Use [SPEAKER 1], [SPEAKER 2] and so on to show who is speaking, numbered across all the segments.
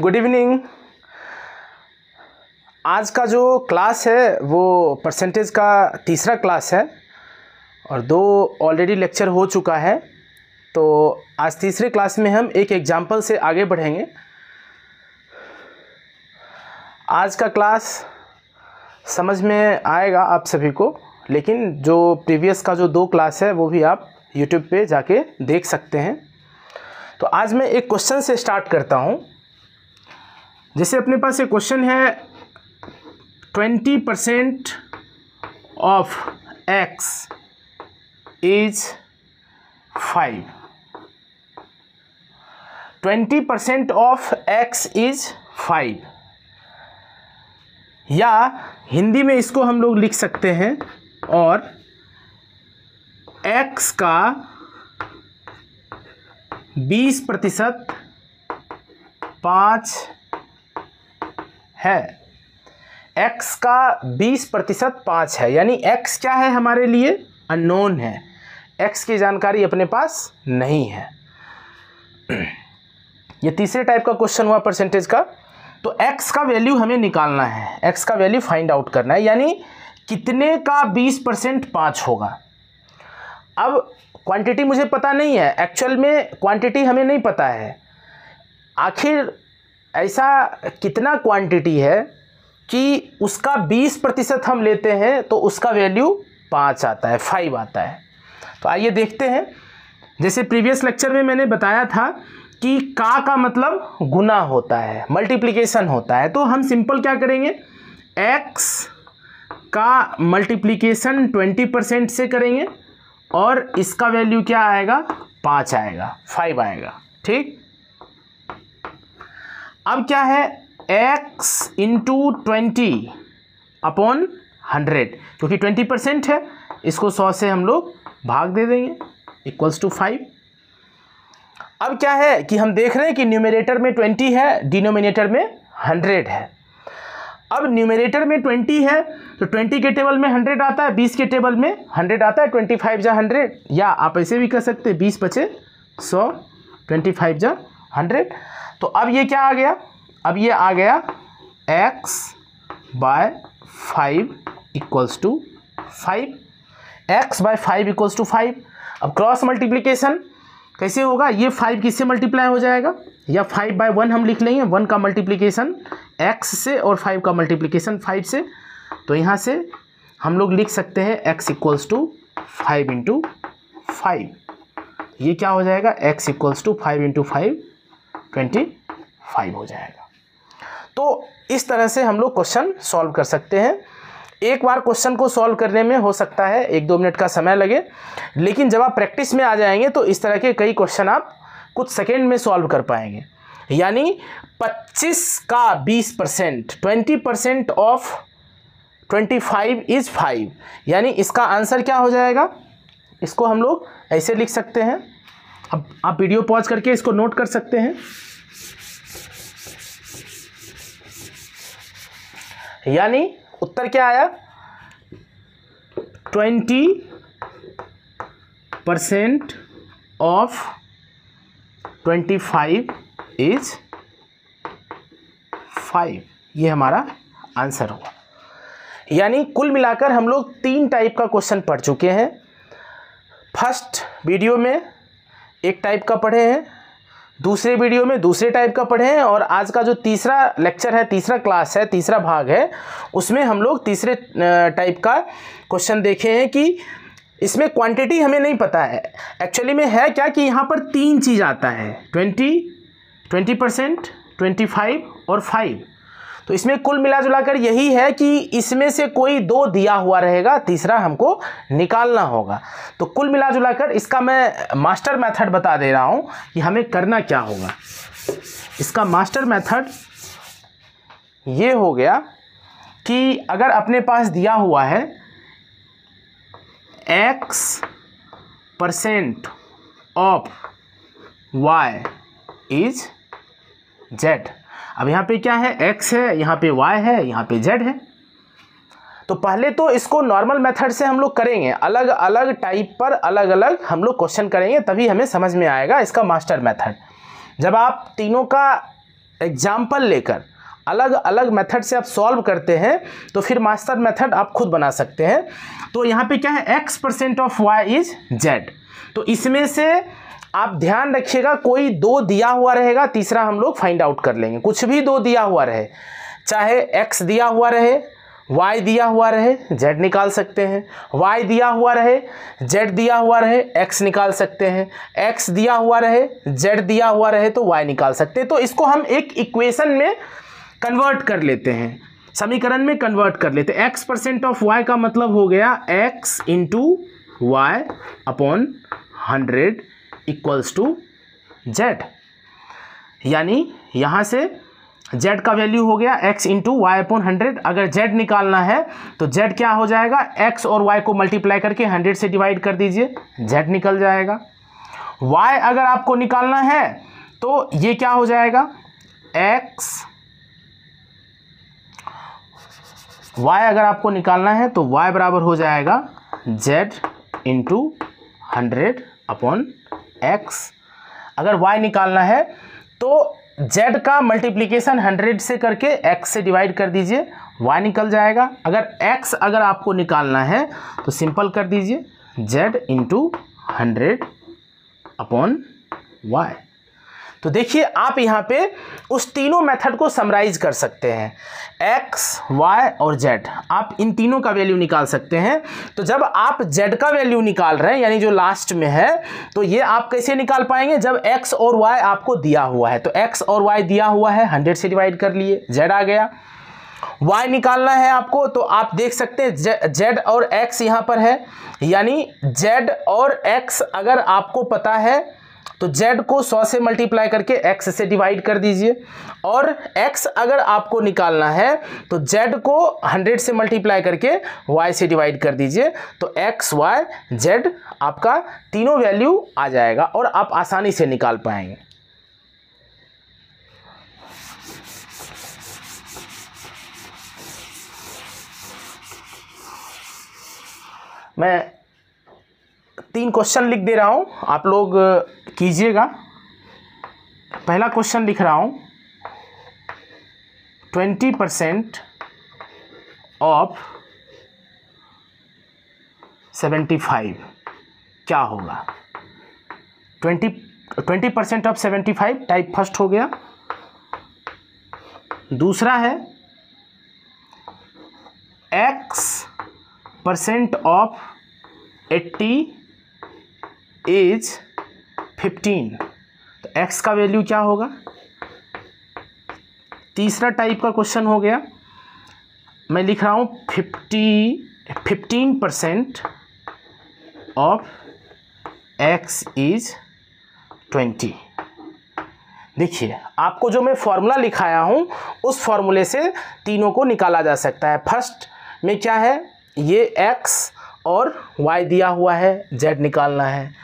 [SPEAKER 1] Good evening. आज का जो क्लास है वो परसेंटेज का तीसरा क्लास है और 2 ऑलरेडी लेक्चर हो चुका है। तो आज तीसरे क्लास में हम एक एग्जाम्पल से आगे बढ़ेंगे। आज का क्लास समझ में आएगा आप सभी को, लेकिन जो प्रीवियस का जो 2 क्लास है वो भी आप यूट्यूब पे जाके देख सकते हैं। तो आज मैं एक क्वेश्चन से स्टार्ट करता हूँ। जैसे अपने पास एक क्वेश्चन है 20% of x is 5। 20% of x is 5, या हिंदी में इसको हम लोग लिख सकते हैं और x का 20% 5 है। x का 20% 5 है, यानी x क्या है हमारे लिए अननोन है, x की जानकारी अपने पास नहीं है। ये तीसरे टाइप का क्वेश्चन हुआ परसेंटेज का। तो x का वैल्यू हमें निकालना है, x का वैल्यू फाइंड आउट करना है, यानी कितने का 20% 5 होगा। अब क्वांटिटी मुझे पता नहीं है, एक्चुअल में क्वांटिटी हमें नहीं पता है। आखिर ऐसा कितना क्वांटिटी है कि उसका 20% हम लेते हैं तो उसका वैल्यू 5 आता है, 5 आता है। तो आइए देखते हैं। जैसे प्रीवियस लेक्चर में मैंने बताया था कि का मतलब गुना होता है, मल्टीप्लिकेशन होता है। तो हम सिंपल क्या करेंगे, x का मल्टीप्लिकेशन 20% से करेंगे और इसका वैल्यू क्या आएगा, 5 आएगा, 5 आएगा। ठीक, अब क्या है, x इंटू 20 अपॉन 100, क्योंकि 20% है, इसको 100 से हम लोग भाग दे देंगे, इक्वल्स टू 5। अब क्या है कि हम देख रहे हैं कि न्यूमरेटर में 20 है, डिनोमिनेटर में 100 है। अब न्यूमरेटर में 20 है तो 20 के टेबल में 100 आता है, 20 के टेबल में 100 आता है, 25 जा 100, या आप ऐसे भी कर सकते हैं 20 बचे 100, 25 जा 100। तो अब ये क्या आ गया, अब ये आ गया x by 5 equals to 5, x by 5 equals to 5। अब क्रॉस मल्टीप्लिकेशन कैसे होगा, ये 5 किससे मल्टीप्लाई हो जाएगा, या 5 बाय 1 हम लिख लेंगे, 1 का मल्टीप्लिकेशन x से और 5 का मल्टीप्लिकेशन 5 से। तो यहाँ से हम लोग लिख सकते हैं x इक्वल्स टू 5 इंटू 5। ये क्या हो जाएगा, x इक्वल्स टू 5 इंटू 5 25 हो जाएगा। तो इस तरह से हम लोग क्वेश्चन सॉल्व कर सकते हैं। एक बार क्वेश्चन को सॉल्व करने में हो सकता है 1-2 मिनट का समय लगे, लेकिन जब आप प्रैक्टिस में आ जाएंगे तो इस तरह के कई क्वेश्चन आप कुछ सेकेंड में सॉल्व कर पाएंगे। यानी 25 का 20%, 20% ऑफ 25 इज 5, यानी इसका आंसर क्या हो जाएगा, इसको हम लोग ऐसे लिख सकते हैं। अब आप वीडियो पॉज करके इसको नोट कर सकते हैं। यानी उत्तर क्या आया, 20% ऑफ 25 इज 5, ये हमारा आंसर हुआ। यानी कुल मिलाकर हम लोग 3 टाइप का क्वेश्चन पढ़ चुके हैं। फर्स्ट वीडियो में एक टाइप का पढ़े हैं, दूसरे वीडियो में दूसरे टाइप का पढ़े हैं, और आज का जो तीसरा लेक्चर है, तीसरा क्लास है, तीसरा भाग है, उसमें हम लोग तीसरे टाइप का क्वेश्चन देखे हैं कि इसमें क्वांटिटी हमें नहीं पता है। एक्चुअली में है क्या कि यहाँ पर 3 चीज़ आता है, 20%, 25 और 5। तो इसमें कुल मिला जुलाकर यही है कि इसमें से कोई 2 दिया हुआ रहेगा, तीसरा हमको निकालना होगा। तो कुल मिला जुलाकर इसका मैं मास्टर मेथड बता दे रहा हूँ कि हमें करना क्या होगा। इसका मास्टर मेथड ये हो गया कि अगर अपने पास दिया हुआ है x% of y is z। अब यहाँ पे क्या है, x है, यहाँ पे y है, यहाँ पे z है। तो पहले तो इसको नॉर्मल मेथड से हम लोग करेंगे, अलग अलग टाइप पर अलग अलग हम लोग क्वेश्चन करेंगे, तभी हमें समझ में आएगा इसका मास्टर मेथड। जब आप तीनों का एग्जाम्पल लेकर अलग अलग मेथड से आप सॉल्व करते हैं तो फिर मास्टर मेथड आप खुद बना सकते हैं। तो यहाँ पे क्या है, x% of y is z। तो इसमें से आप ध्यान रखिएगा कोई दो दिया हुआ रहेगा, तीसरा हम लोग फाइंड आउट कर लेंगे। कुछ भी दो दिया हुआ रहे, चाहे x दिया हुआ रहे, y दिया हुआ रहे, z निकाल सकते हैं, y दिया हुआ रहे, z दिया हुआ रहे, x निकाल सकते हैं, x दिया हुआ रहे, z दिया हुआ रहे तो y निकाल सकते हैं। तो इसको हम एक इक्वेशन में कन्वर्ट कर लेते हैं, समीकरण में कन्वर्ट कर लेते हैं। x% ऑफ y का मतलब हो गया x into Y upon 100 equals to z। यानी यहाँ से z का वैल्यू हो गया x इंटू वाई अपॉन 100। अगर z निकालना है तो z क्या हो जाएगा, x और y को मल्टीप्लाई करके 100 से डिवाइड कर दीजिए, z निकल जाएगा। y अगर आपको निकालना है तो ये क्या हो जाएगा, y अगर आपको निकालना है तो y बराबर हो जाएगा z इंटू 100 अपॉन x। अगर y निकालना है तो z का मल्टीप्लिकेशन 100 से करके x से डिवाइड कर दीजिए, y निकल जाएगा। अगर x अगर आपको निकालना है तो सिंपल कर दीजिए z इंटू 100 अपॉन y। तो देखिए आप यहाँ पे उस तीनों मेथड को समराइज कर सकते हैं, x, y और z। आप इन तीनों का वैल्यू निकाल सकते हैं। तो जब आप z का वैल्यू निकाल रहे हैं यानी जो लास्ट में है, तो ये आप कैसे निकाल पाएंगे, जब x और y आपको दिया हुआ है। तो x और y दिया हुआ है, 100 से डिवाइड कर लिए, z आ गया। y निकालना है आपको तो आप देख सकते हैं z और x यहाँ पर है, यानी z और x अगर आपको पता है तो z को 100 से मल्टीप्लाई करके x से डिवाइड कर दीजिए, और x अगर आपको निकालना है तो z को 100 से मल्टीप्लाई करके y से डिवाइड कर दीजिए। तो x, y, z आपका तीनों वैल्यू आ जाएगा और आप आसानी से निकाल पाएंगे। मैं 3 क्वेश्चन लिख दे रहा हूँ, आप लोग कीजिएगा। पहला क्वेश्चन लिख रहा हूँ, 20% ऑफ 75 क्या होगा। 20% ऑफ 75 टाइप फर्स्ट हो गया। दूसरा है x% ऑफ 80 इज 15। तो x का वैल्यू क्या होगा। तीसरा टाइप का क्वेश्चन हो गया, मैं लिख रहा हूँ 15% ऑफ x इज 20। देखिए आपको जो मैं फॉर्मूला लिखाया हूँ उस फॉर्मूले से तीनों को निकाला जा सकता है। फर्स्ट में क्या है, ये x और y दिया हुआ है, z निकालना है।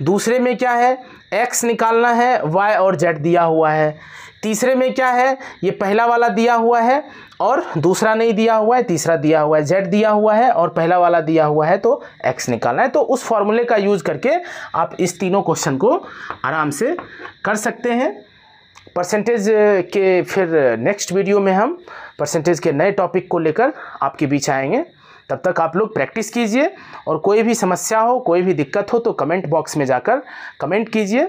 [SPEAKER 1] दूसरे में क्या है, x निकालना है, y और z दिया हुआ है। तीसरे में क्या है, ये पहला वाला दिया हुआ है और दूसरा नहीं दिया हुआ है, तीसरा दिया हुआ है, z दिया हुआ है और पहला वाला दिया हुआ है, तो x निकालना है। तो उस फॉर्मूले का यूज़ करके आप इस तीनों क्वेश्चन को आराम से कर सकते हैं। परसेंटेज के फिर नेक्स्ट वीडियो में हम परसेंटेज के नए टॉपिक को लेकर आपके बीच आएंगे। तब तक आप लोग प्रैक्टिस कीजिए, और कोई भी समस्या हो, कोई भी दिक्कत हो तो कमेंट बॉक्स में जाकर कमेंट कीजिए।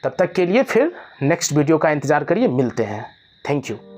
[SPEAKER 1] तब तक के लिए फिर नेक्स्ट वीडियो का इंतज़ार करिए, मिलते हैं। Thank you.